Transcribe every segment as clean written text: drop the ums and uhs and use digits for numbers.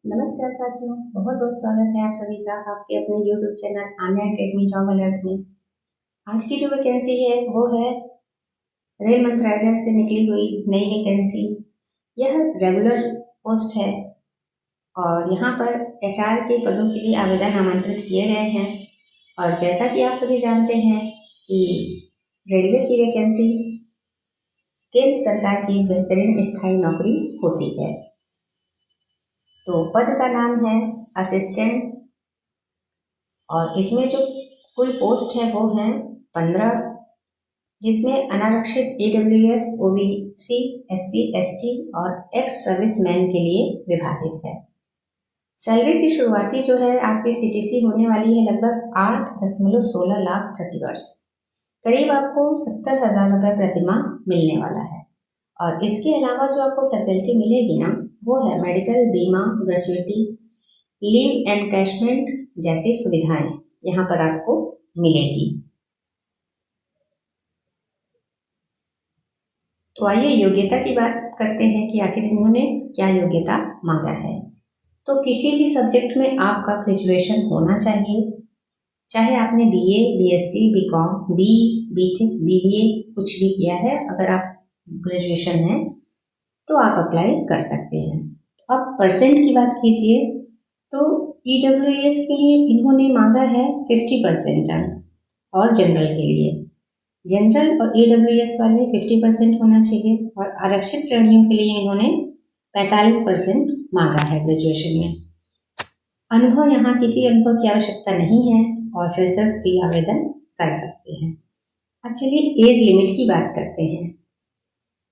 नमस्कार साथियों, बहुत बहुत स्वागत है आप सभी का आपके अपने YouTube channel Anya academy job alert में। आज की जो वैकेंसी है वो है रेल मंत्रालय से निकली हुई नई वैकेंसी। यह रेगुलर पोस्ट है और यहाँ पर HR के पदों के लिए आवेदन आमंत्रित किए गए हैं। और जैसा कि आप सभी जानते हैं कि रेलवे की वैकेंसी केंद्र सरकार की बेहतरीन स्थायी नौकरी होती है। तो पद का नाम है असिस्टेंट और इसमें जो कुल पोस्ट है वो हैं 15, जिसमें अनारक्षित EWS, OBC, SC, ST और एक्स सर्विसमैन के लिए विभाजित है। सैलरी की शुरुआती जो है आपकी CTC होने वाली है लगभग 8.16 लाख प्रति वर्ष, करीब आपको 70,000 रुपये प्रति माह मिलने वाला है। और इसके अलावा जो आपको फैसिलिटी मिलेगी ना वो है मेडिकल, बीमा, ग्रेच्युटी, लीव एनकैशमेंट जैसी सुविधाएं यहाँ पर आपको मिलेगी। तो आइए योग्यता की बात करते हैं कि आखिर इन्होंने क्या योग्यता मांगा है। तो किसी भी सब्जेक्ट में आपका ग्रेजुएशन होना चाहिए, चाहे आपने BA, BSc, BCom, BE, BTech, BBA कुछ भी किया है, अगर आप ग्रेजुएशन है तो आप अप्लाई कर सकते हैं। अब परसेंट की बात कीजिए तो EWS के लिए इन्होंने मांगा है 50% अंक और जनरल के लिए जनरल और EWS वाले 50% होना चाहिए और आरक्षित श्रेणियों के लिए इन्होंने 45% मांगा है ग्रेजुएशन में। अनुभव यहाँ किसी अनुभव की आवश्यकता नहीं है और फ्रेशर्स भी आवेदन कर सकते हैं। अब चलिए एज लिमिट की बात करते हैं।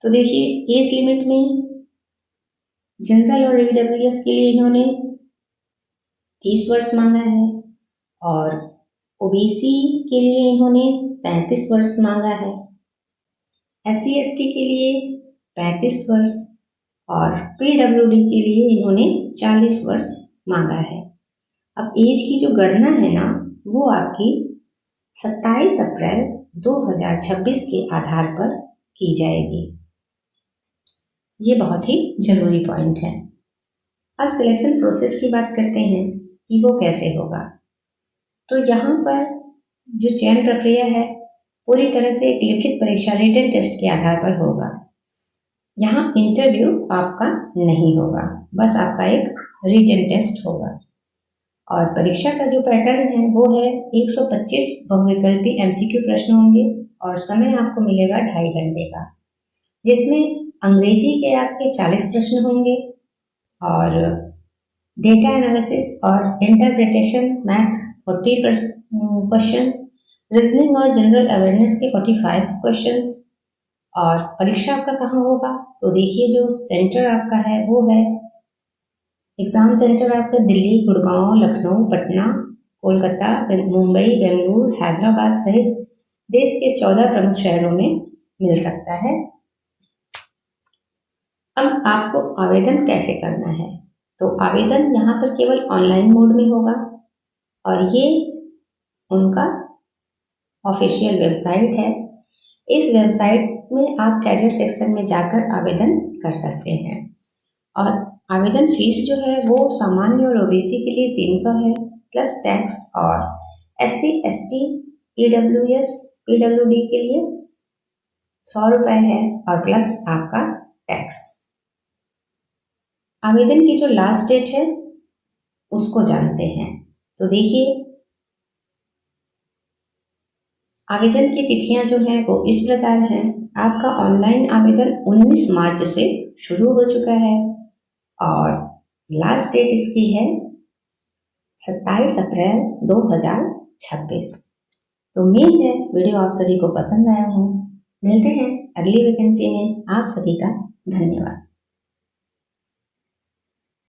तो देखिए एज लिमिट में जनरल और EWS के लिए इन्होंने 30 वर्ष मांगा है और OBC के लिए इन्होंने 35 वर्ष मांगा है, SC ST के लिए 35 वर्ष और PWD के लिए इन्होंने 40 वर्ष मांगा है। अब एज की जो गणना है ना वो आपकी 27 अप्रैल 2026 के आधार पर की जाएगी। ये बहुत ही जरूरी पॉइंट है। अब सिलेक्शन प्रोसेस की बात करते हैं कि वो कैसे होगा। तो यहाँ पर जो चयन प्रक्रिया है पूरी तरह से एक लिखित परीक्षा रिटन टेस्ट के आधार पर होगा। यहाँ इंटरव्यू आपका नहीं होगा, बस आपका एक रिटन टेस्ट होगा। और परीक्षा का जो पैटर्न है वो है 125 बहुविकल्पी MCQ प्रश्न होंगे और समय आपको मिलेगा 2.5 घंटे का, जिसमें अंग्रेजी के आपके 40 प्रश्न होंगे और डेटा एनालिसिस और इंटरप्रिटेशन मैथ 40 क्वेश्चंस, रीजनिंग और जनरल अवेयरनेस के 45 क्वेश्चंस। और परीक्षा आपका कहाँ होगा तो देखिए जो सेंटर आपका है वो है एग्जाम सेंटर आपका दिल्ली, गुड़गांव, लखनऊ, पटना, कोलकाता, मुंबई, बेंगलुरु, हैदराबाद सहित देश के 14 प्रमुख शहरों में मिल सकता है। अब आपको आवेदन कैसे करना है तो आवेदन यहाँ पर केवल ऑनलाइन मोड में होगा और ये उनका ऑफिशियल वेबसाइट है। इस वेबसाइट में आप कैरियर सेक्शन में जाकर आवेदन कर सकते हैं और आवेदन फीस जो है वो सामान्य और OBC के लिए 300 है प्लस टैक्स और SC ST EWS PWD के लिए 100 रुपये है और प्लस आपका टैक्स। आवेदन की जो लास्ट डेट है उसको जानते हैं। तो देखिए आवेदन की तिथियां जो हैं वो इस प्रकार हैं। आपका ऑनलाइन आवेदन 19 मार्च से शुरू हो चुका है और लास्ट डेट इसकी है 27 अप्रैल 2026। तो उम्मीद है वीडियो आप सभी को पसंद आया हो। मिलते हैं अगली वैकेंसी में। आप सभी का धन्यवाद।